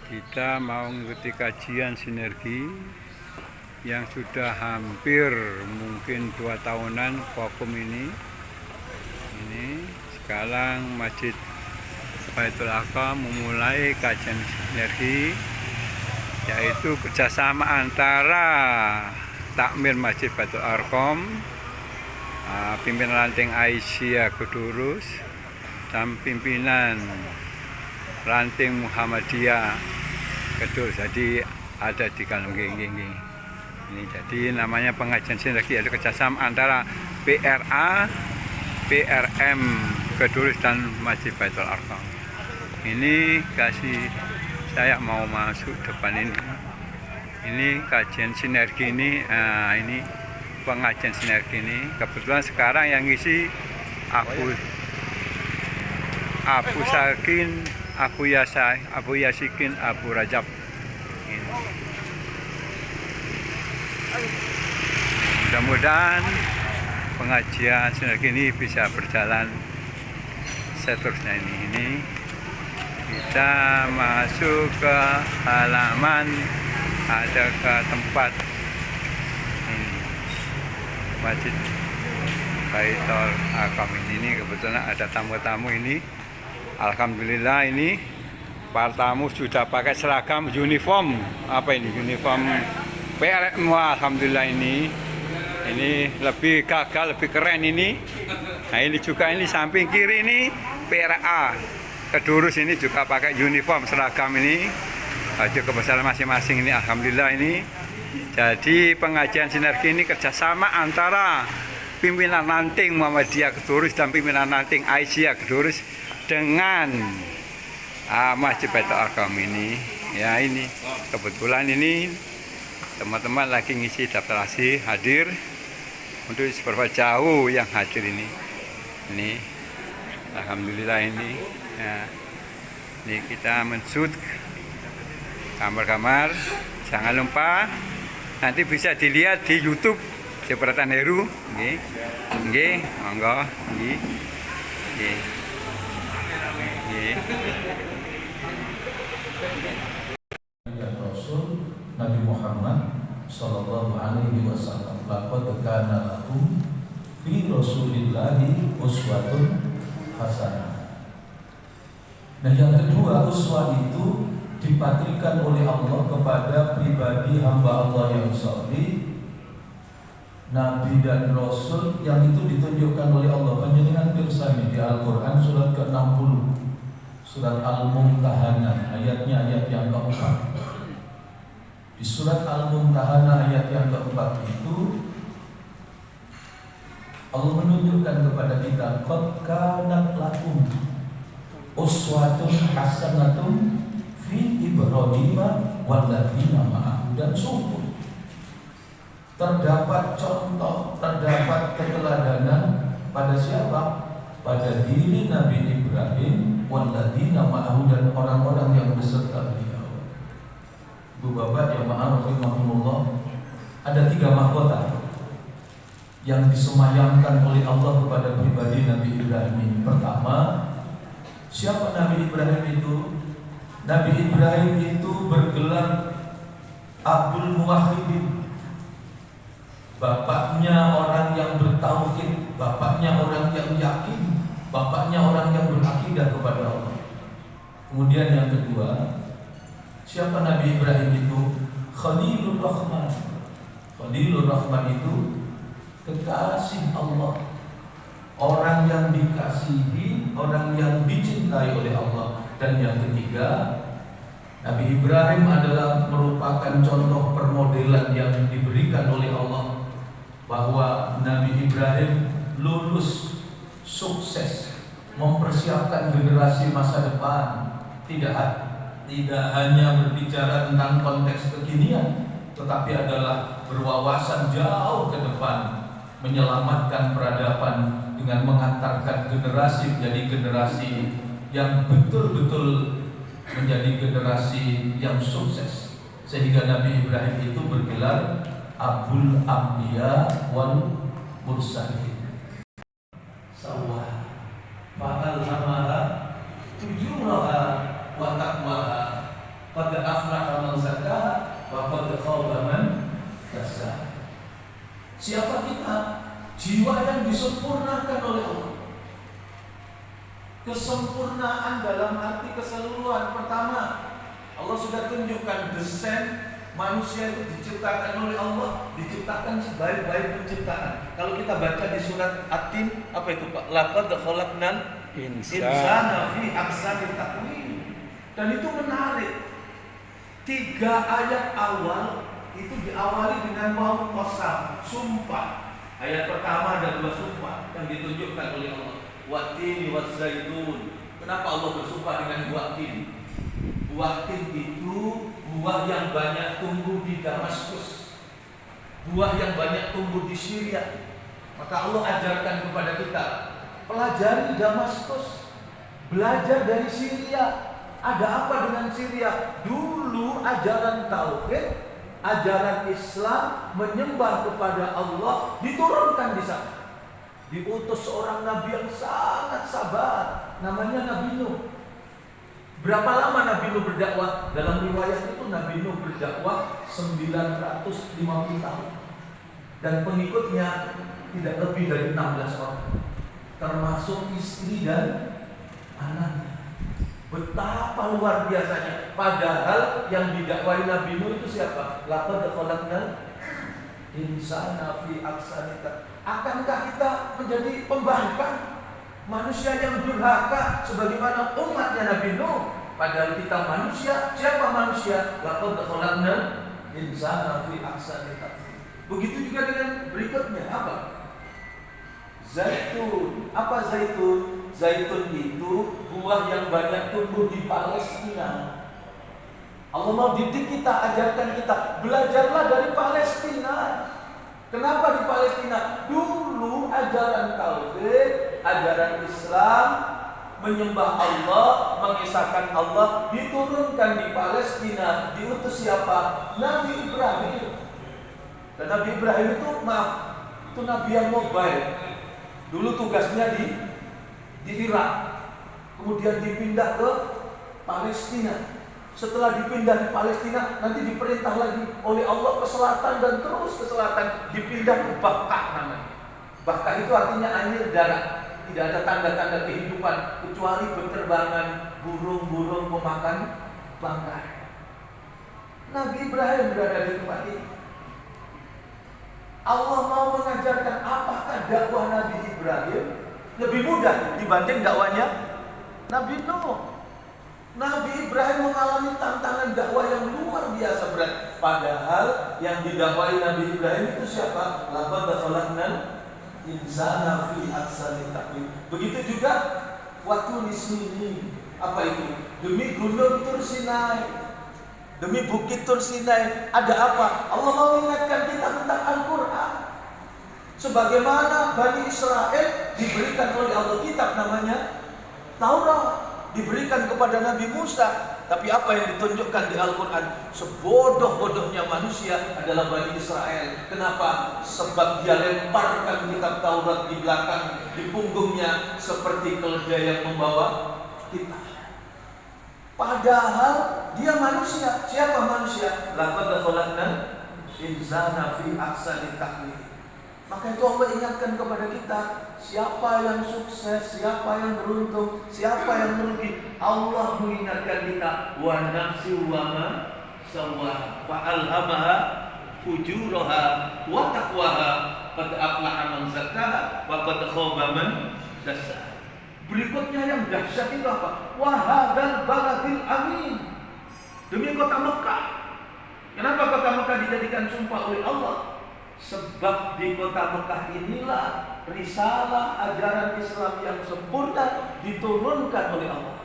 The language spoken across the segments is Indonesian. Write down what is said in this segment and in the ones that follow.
Kita mau mengikuti kajian sinergi yang sudah hampir mungkin 2 tahunan vakum ini. Sekarang Masjid Baitul Arqam memulai kajian sinergi, yaitu kerjasama antara takmir Masjid Baitul Arqam, pimpinan ranting Aisyah Kudurus, dan pimpinan ranting Muhammadiyah Kudurus. Jadi ada di dalam ini. Jadi namanya pengajian sinergi, yaitu kerjasama antara PRA, PRM Kudurus dan Masjid Baitul Arqam. Ini saya mau masuk depan ini. Ini kajian sinergi ini, ini pengajian sinergi ini. Kebetulan sekarang yang ngisi Abu Sakin, Abu Yasikin, Abu Rajab. Ini. Mudah-mudahan pengajian sinergi ini bisa berjalan seterusnya. Ini kita masuk ke halaman, ada ke tempat ini Masjid Baitul Arqam ini. Kebetulan ada tamu-tamu ini. Alhamdulillah ini para tamu sudah pakai seragam uniform. Apa ini? Uniform PRM. Alhamdulillah ini lebih gagah, lebih keren ini. Nah ini juga, ini samping kiri ini PRA Kudurus, ini juga pakai uniform seragam ini. Baju kebesaran masing-masing ini. Alhamdulillah ini. Jadi pengajian sinergi ini kerjasama antara pimpinan ranting Muhammadiyah Kudurus dan pimpinan ranting Aisyah Kudurus dengan Masjid Baitul Arqam ini. Ya ini kebetulan ini teman-teman lagi ngisi daftar hadir untuk seberapa jauh yang hadir ini. Ini alhamdulillah ini. Ya, ini kita menshoot kamar-kamar. Jangan lupa nanti bisa dilihat di YouTube Jebratan Heru. Nggih, monggo. Nggih. Rasul Nabi Muhammad sallallahu alaihi wasallam, laqad kana lakum fi Rasulillahi uswatun hasanah. Nah, yang kedua, uswah itu dipatrikan oleh Allah kepada pribadi hamba Allah yang saleh, Nabi dan Rasul yang itu ditunjukkan oleh Allah. Panjenengan pirsani di Al-Quran surat ke-60, surat Al-Mumtahanah, ayatnya ayat yang keempat. Di surat Al-Mumtahanah ayat yang keempat itu Allah menunjukkan kepada kita, qad kanat lakum uswatun hasanatun fi Ibrahim walladzina ma'ahu, dan sungguh terdapat contoh, terdapat keteladanan pada siapa? Pada diri Nabi Ibrahim, walladzina ma'ahu, dan orang-orang yang beserta beliau. Ibu bapak yang ma'arufimahumullah, ada 3 mahkota yang disemayamkan oleh Allah kepada pribadi Nabi Ibrahim ini. Pertama, siapa Nabi Ibrahim itu? Nabi Ibrahim itu bergelar Abdul Muwahhidin. Bapaknya orang yang bertauhid, bapaknya orang yang yakin, bapaknya orang yang berakidah kepada Allah. Kemudian yang kedua, siapa Nabi Ibrahim itu? Khalilur Rahman. Khalilur Rahman itu kekasih Allah, orang yang dikasihi, orang yang dicintai oleh Allah. Dan yang ketiga, Nabi Ibrahim adalah merupakan contoh permodelan yang diberikan oleh Allah, bahwa Nabi Ibrahim lulus, sukses, mempersiapkan generasi masa depan. Tidak hanya berbicara tentang konteks kekinian, tetapi adalah berwawasan jauh ke depan, menyelamatkan peradaban dengan mengantarkan generasi menjadi generasi yang betul-betul menjadi generasi yang sukses. Sehingga Nabi Ibrahim itu bergelar Abul Anbiya wal Mursalin. Sawah fa'alhamaha fujuraha wa taqwa dalam arti keseluruhan. Pertama, Allah sudah tunjukkan desain manusia itu diciptakan oleh Allah, diciptakan sebaik-baik penciptaan. Kalau kita baca di surat At-Tin, apa itu Pak? Laqad khalaqnal insana fi ahsani taqwim. Dan itu menarik. 3 ayat awal itu diawali dengan waw qasam, sumpah. Ayat pertama ada 2 sumpah yang ditunjukkan oleh Allah. Wat-tini waz-zaitun. Kenapa Allah bersumpah dengan buah tin? Buah tin itu buah yang banyak tumbuh di Damaskus, buah yang banyak tumbuh di Syria. Maka Allah ajarkan kepada kita, pelajari Damaskus, belajar dari Syria. Ada apa dengan Syria? Dulu ajaran tauhid, ajaran Islam menyembah kepada Allah diturunkan di sana. Diutus seorang nabi yang sangat sabar, namanya Nabi Nuh. Berapa lama Nabi Nuh berdakwah? Dalam riwayat itu Nabi Nuh berdakwah 950 tahun. Dan pengikutnya tidak lebih dari 16 orang, termasuk istri dan anaknya. Betapa luar biasanya. Padahal yang didakwai Nabi Nuh itu siapa? Laqad khalaqnal insana fi ahsani taqwim. Akankah kita menjadi pembangkang, manusia yang durhaka sebagaimana umatnya Nabi Nuh? Padahal kita manusia. Siapa manusia? Laqad khalaqnal insana fi ahsani taqwim. Begitu juga dengan berikutnya, apa? Zaitun. Apa zaitun? Zaitun itu buah yang banyak tumbuh di Palestina. Allah mau didik kita, ajarkan kita, belajarlah dari Palestina. Kenapa di Palestina? Dulu ajaran tauhid, ajaran Islam, menyembah Allah, mengisahkan Allah diturunkan di Palestina. Diutus siapa? Nabi Ibrahim. Dan Nabi Ibrahim itu itu nabi yang mobile. Dulu tugasnya di Irak, kemudian dipindah ke Palestina. Setelah dipindah di Palestina, nanti diperintah lagi oleh Allah ke selatan dan terus ke selatan, dipindah ke Bakkah namanya. Bakkah itu artinya air darat. Tidak ada tanda-tanda kehidupan kecuali berterbangan burung-burung pemakan bangkai. Nabi Ibrahim berada di tempat ini. Allah mau mengajarkan apakah dakwah Nabi Ibrahim lebih mudah dibanding dakwanya Nabi Nuh. Nabi Ibrahim mengalami tantangan dakwah yang luar biasa berat. Padahal yang didakwai Nabi Ibrahim itu siapa? Laqad khalaqnal insana fi ahsani taqwim. Begitu juga waktu di sini. Apa itu? Demi gunung Tur Sinai, demi bukit Tur Sinai, ada apa? Allah mau mengingatkan kita tentang Al-Quran. Sebagaimana Bani Israel diberikan oleh Allah kitab namanya Taurat, diberikan kepada Nabi Musa. Tapi apa yang ditunjukkan di Al-Quran? Sebodoh-bodohnya manusia adalah Bani Israel. Kenapa? Sebab dia lemparkan kitab Taurat di belakang, di punggungnya, seperti keledai yang membawa kitab. Padahal dia manusia. Siapa manusia? Laqad khalaqnal insana fi ahsani taqwim. Maka itu Allah ingatkan kepada kita, siapa yang sukses, siapa yang beruntung, siapa yang merugi. Allah mengingatkan kita, wa nafsi wa ma sawwaha fa alhamaha fujuraha wa taqwaha qad aflaha man zakkaha wa qad khaba man dassaha. Berikutnya yang dahsyat itu apa? Wa hadzal baladil amin. Demi kota Mekah. Kenapa kota Mekah dijadikan sumpah oleh Allah? Sebab di kota Mekah inilah risalah ajaran Islam yang sempurna diturunkan oleh Allah.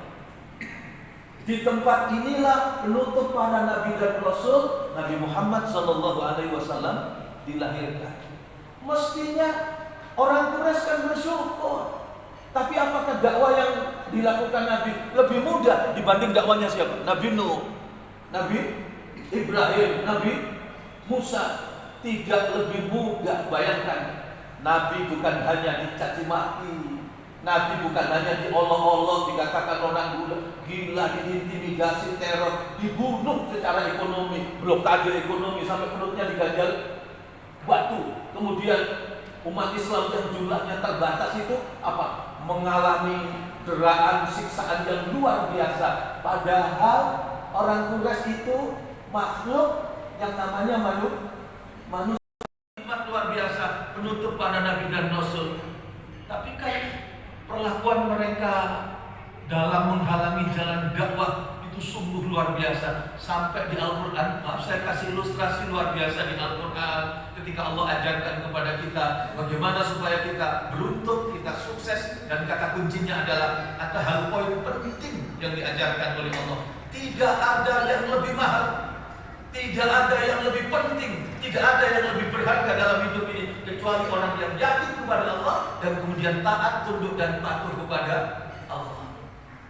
Di tempat inilah penutup para nabi dan rasul, Nabi Muhammad SAW dilahirkan. Mestinya orang Quraisy kan bersyukur. Tapi apakah dakwah yang dilakukan Nabi lebih mudah dibanding dakwanya siapa? Nabi Nuh, Nabi Ibrahim, Nabi Musa. Tidak lebih mudah. Bayangkan, Nabi bukan hanya dicaci maki, Nabi bukan hanya diolok-olok, dikatakan orang gila, diintimidasi, teror, dibunuh secara ekonomi, blokade ekonomi sampai perutnya diganjal batu. Kemudian umat Islam yang jumlahnya terbatas itu apa? Mengalami deraan siksaan yang luar biasa. Padahal orang Quraisy itu makhluk yang namanya manusia luar biasa, penutup para nabi dan rasul. Tapi kan perlakuan mereka dalam menghalangi jalan dakwah itu sungguh luar biasa. Sampai di Al-Quran, maaf saya kasih ilustrasi luar biasa di Al-Quran ketika Allah ajarkan kepada kita bagaimana supaya kita beruntung, kita sukses, dan kata kuncinya adalah ada hal poin penting yang diajarkan oleh Allah. Tidak ada yang lebih mahal, tidak ada yang lebih penting, tidak ada yang lebih berharga dalam hidup ini kecuali orang yang yakin kepada Allah dan kemudian taat, tunduk dan patuh kepada Allah.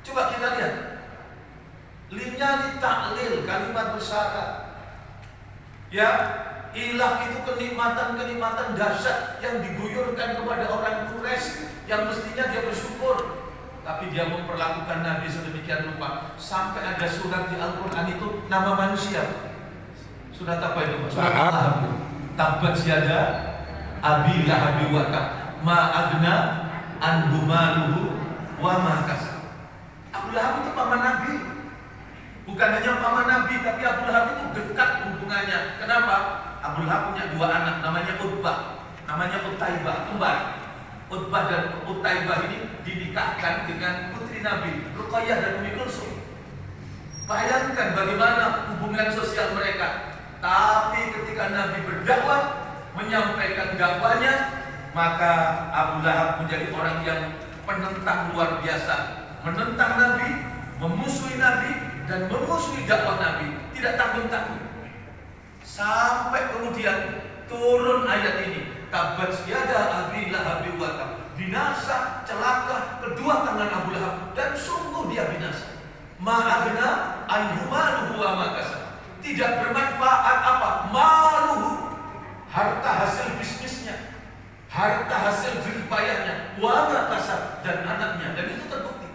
Coba kita lihat, limnya di taklil, kalimat bersyarat. Ya, ilaf itu kenikmatan-kenikmatan dahsyat yang diguyurkan kepada orang Quraisy yang mestinya dia bersyukur. Tapi dia memperlakukan Nabi sedemikian rupa sampai ada surat di Al-Quran itu nama manusia. Surat apa itu? Surat Al-Lahab. Tabbat yada Abi Lahab wa tab ma agna anhu maluhu wa ma kasab. Abu Lahab itu paman Nabi. Bukan hanya paman Nabi, tapi Abu Lahab itu dekat hubungannya. Kenapa? Abu Lahab punya dua anak, namanya Utbah, namanya Utaibah, kembar. Utbah dan Utaibah ini dinikahkan dengan putri Nabi, Ruqayyah dan Ummi Kulsum. Bayangkan bagaimana hubungan sosial mereka. Tapi ketika Nabi berdakwah, menyampaikan dakwanya, maka Abu Lahab menjadi orang yang penentang luar biasa, menentang Nabi, memusuhi Nabi, dan memusuhi dakwah Nabi, tidak tanggung-tanggung. Sampai kemudian turun ayat ini, Tabbat yada Abi Lahab wa tab. Binasa, celaka kedua tangan Abu Lahab, dan sungguh dia binasa. Ma'agna anhu maluhu wa ma kasab. Tidak bermanfaat apa? Maluhu, harta hasil bisnisnya, harta hasil jeripayahnya, wa ma kasab, dan anaknya. Dan itu terbukti.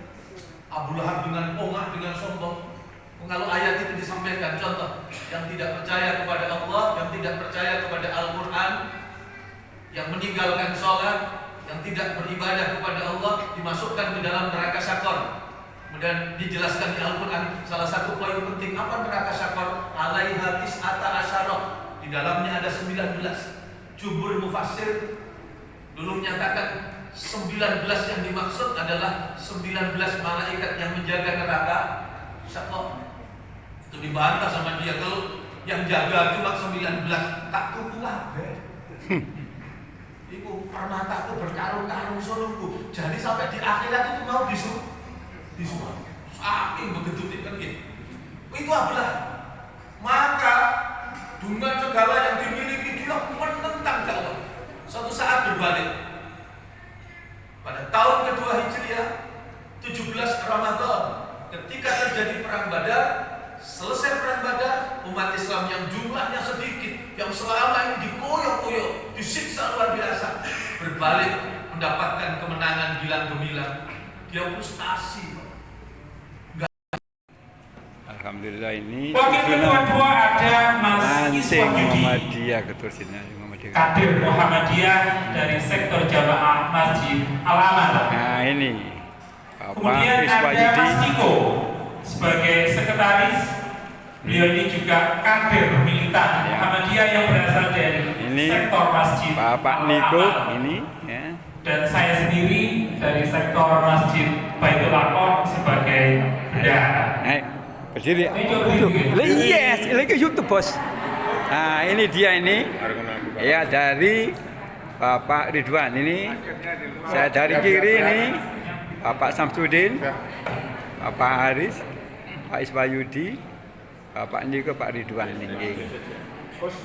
Abu Lahab dengan pongah, dengan sombong. Kalau ayat itu disampaikan, contoh yang tidak percaya kepada Allah, yang tidak percaya kepada Al-Quran, yang meninggalkan sholat, yang tidak beribadah kepada Allah, dimasukkan ke dalam neraka Syaqar. Kemudian dijelaskan di Al-Quran salah satu poin penting apa neraka Syaqar, alaiha tis'ata asyarah, di dalamnya ada 19. Jumhur mufassir dulu menyatakan 19 yang dimaksud adalah 19 malaikat yang menjaga neraka Syaqar. Itu dibantah sama dia, kalau yang jaga cuma 19 tak tuku kabeh. Iku permataku berkarung-karung sulungku. Jadi sampai di akhirat itu mau disuruh. Saking begitu kan gitu. Itu adalah maka dengan segala yang dimiliki dia menentang dakwah. Suatu saat berbalik. Pada tahun kedua Hijriah 17 Ramadan, ketika terjadi perang Badar, selesai perang Badar, umat Islam yang jumlahnya sedikit, yang selama ini dikoyok-koyok, disiksa luar biasa, berbalik mendapatkan kemenangan gilang gemilang. Dia frustasi. Alhamdulillah ini wakil ketua dua ada Mas Mancing Iswah Muhammadiyah, ketursinya Muhammadiyah. Kadir Muhammadiyah dari sektor Jamaah Masjid Al-Amal. Nah ini Kemudian Iswah ada Mas Niko sebagai sekretaris. Beliau ini juga kader militan Muhammadiyah yang berasal dari ini sektor Masjid Bapak Niko ini ya. Dan saya sendiri dari sektor Masjid Baitul Aqab sebagai bendahara. Berdiri. Yes, lagi YouTube bos. Nah ini dia ini, ya dari Bapak Ridwan ini. Saya dari kiri ini Bapak Samsudin, Bapak Haris, Pak Iswayudi, Bapak Niko, Pak Ridwan ini.